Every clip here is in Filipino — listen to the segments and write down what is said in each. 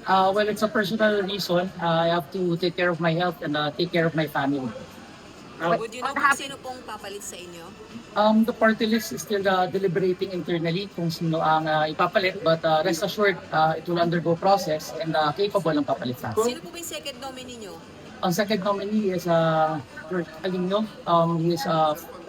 Well, it's a personal reason. I have to take care of my health and take care of my family. Would you know kung sino pong papalit sa inyo? The party list is still deliberating internally kung sino ang ipapalit, but rest assured, it will undergo process and capable ng papalit sa akin. Sino po ba yung second nominee nyo? Ang second nominee is Kurt Alinio.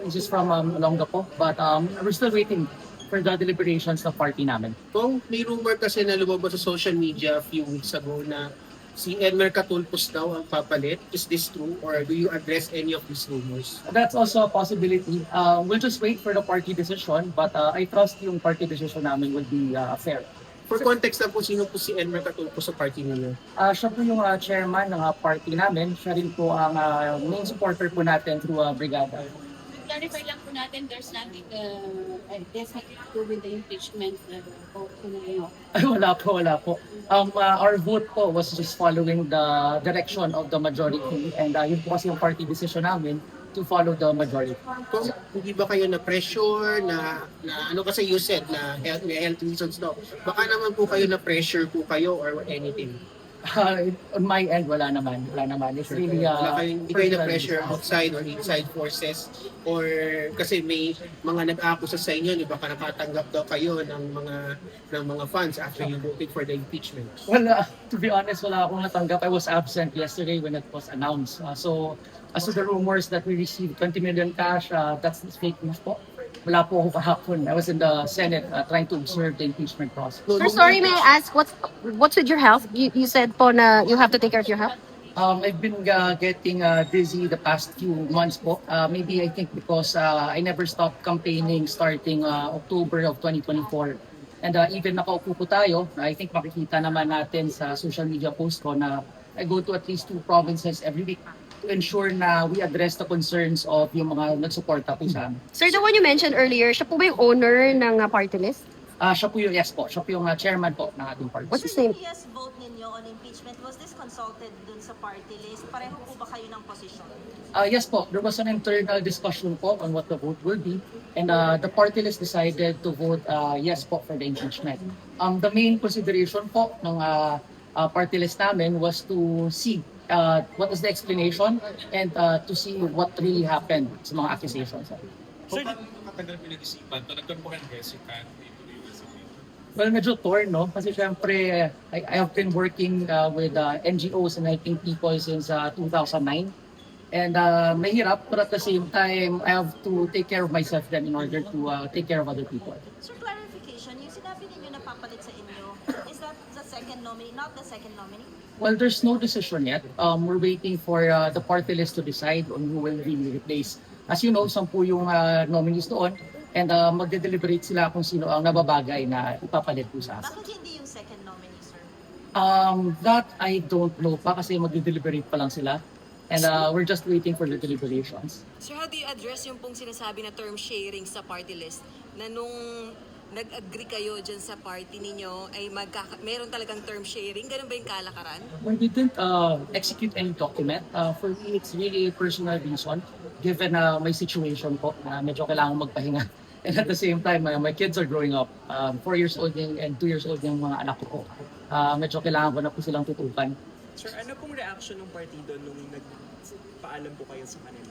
He's from Olongapo, but we're still waiting for the deliberations ng party namin. Kung may rumor kasi na lumabas sa social media a few weeks ago na si Edmer Catulpos daw ang papalit, is this true or do you address any of these rumors? That's also a possibility. We'll just wait for the party decision, but I trust yung party decision namin will be fair. For context na po, sino po si Edmer Catulpos sa party ninyo? Siya po yung chairman ng party namin. Siya rin po ang main supporter po natin through Brigada. Clarify lang po natin, there's nothing there's nothing to do with the impeachment vote po ngayon. Ay, wala po. Our vote po was just following the direction of the majority and yun po kasi yung party decision namin to follow the majority. Kung hindi ba kayo na pressure na ano kasi you said na may health reasons daw. Baka naman po kayo na pressure po kayo or anything. On my end, wala naman. It's really Hindi kayo na pressure outside or inside forces or kasi may mga nag-akusa sa inyo, di ba, nakatanggap daw kayo ng mga funds after you voted for the impeachment. Well, to be honest, wala akong natanggap. I was absent yesterday when it was announced. So, as to the rumors that we received 20 million cash, that's fake news po. Wala po ako kahapon. I was in the Senate trying to observe the impeachment process. Sir, sorry, may I ask, what's with your health? You said po na you have to take care of your health? I've been getting dizzy the past few months po. Maybe I think because I never stopped campaigning starting October of 2024. And even nakaupo po tayo, I think makikita naman natin sa social media post ko na I go to at least 2 provinces every week to ensure na we address the concerns of yung mga nagsuporta po sa amin. Sir, the one you mentioned earlier, siya po ba yung owner ng party list? Siya po yung yes po. Siya po yung chairman po ng ating party. What's his Sir, name? yung yes vote ninyo on impeachment, was this consulted dun sa party list? Pareho po ba kayo ng posisyon? Yes po, there was an internal discussion po on what the vote will be and the party list decided to vote yes po for the impeachment. The main consideration po ng party list namin was to see what is the explanation and to see what really happened sa mga accusations. Sir, di ba matagal pinag-isipan to? Nagkaroon po ng hesitant dito rin sa dito? Well, medyo torn, no? Kasi syempre, I have been working with NGOs and helping people since 2009. And mahirap, but at the same time, I have to take care of myself then in order to take care of other people. Sir, clarification, yung sinabi ninyo na papalit sa inyo, is that the second nominee, not the second nominee? Well, there's no decision yet. We're waiting for the party list to decide on who will really replace. As you know, 10 yung nominees doon and magde-deliberate sila kung sino ang nababagay na ipapalit po sa akin. Bakit hindi yung second nominee, sir? That I don't know pa kasi magde-deliberate pa lang sila. And we're just waiting for the deliberations. Sir, how do you address yung pong sinasabi na term sharing sa party list na nung nag-agree kayo dyan sa party ninyo ay meron talagang term sharing? Ganun ba yung kalakaran? We didn't execute any document. For me, it's really a personal reason given my situation po na medyo kailangan magpahinga. And at the same time, my kids are growing up. 4 years old and 2 years old yung mga anak ko po. Medyo kailangan ko na po silang tutukan. Sir, ano pong reaction ng partido nung nagpaalam po kayo sa kanila?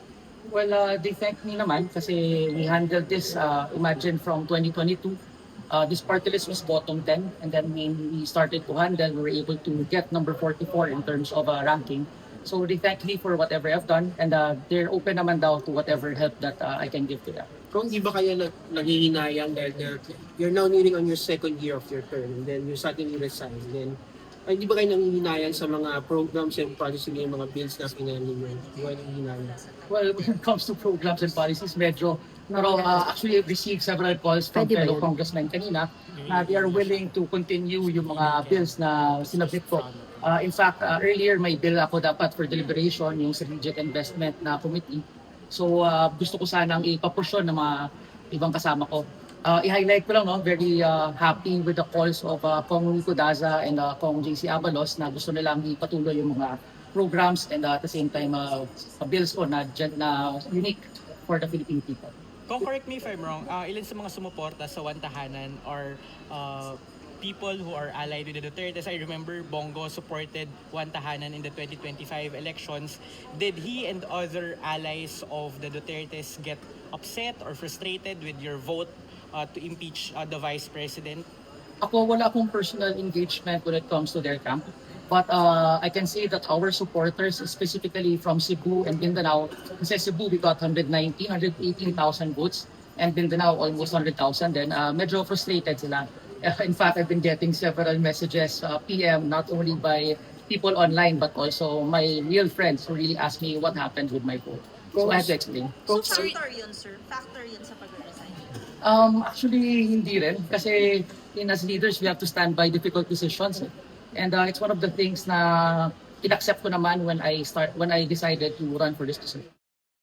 Well, they thank me naman kasi we handled this, imagine from 2022. This party list was bottom 10 and then when we started to handle, we were able to get number 44 in terms of ranking. So they thank me for whatever I've done and they're open naman daw to whatever help that I can give to them. Kung di ba kayo nanghihinayang dahil you're now nearing on your second year of your term and then you suddenly resign, then hindi ba kayo nanghihinayang sa mga programs and policies yung mga bills na pinanhin nyo? Di ba nanghihinayang? Well, when it comes to programs and policies, medyo, pero actually I've received several calls from Pwede ba fellow yun? congressmen kanina na they are willing to continue yung mga bills na sinabit ko. In fact, earlier may bill ako dapat for deliberation, yung strategic investment na committee. So gusto ko sanang ipapursyon ng mga ibang kasama ko. I-highlight ko lang, no, very happy with the calls of Kong Nico Daza and Kong JC Abalos na gusto nilang ipatuloy yung mga programs and at the same time bills ko na unique for the Philippine people. Kung correct me if I'm wrong, ilan sa mga sumuporta sa One Tahanan or people who are allied with the Dutertes. I remember Bongo supported Juan Tahanan in the 2025 elections. Did he and other allies of the Dutertes get upset or frustrated with your vote to impeach the Vice President? Ako, wala akong personal engagement when it comes to their camp. But I can say that our supporters, specifically from Cebu and Mindanao, kasi Cebu we got 118,000 votes, and Mindanao almost 100,000. Then medyo frustrated sila. In fact, I've been getting several messages, PM, not only by people online, but also my real friends who really ask me what happened with my vote. So I have to explain. So Sorry. factor yun, sir. Factor yun sa pag-resign. Actually, hindi rin. Kasi as leaders, we have to stand by difficult decisions. And it's one of the things na inaccept ko naman when I decided to run for this position.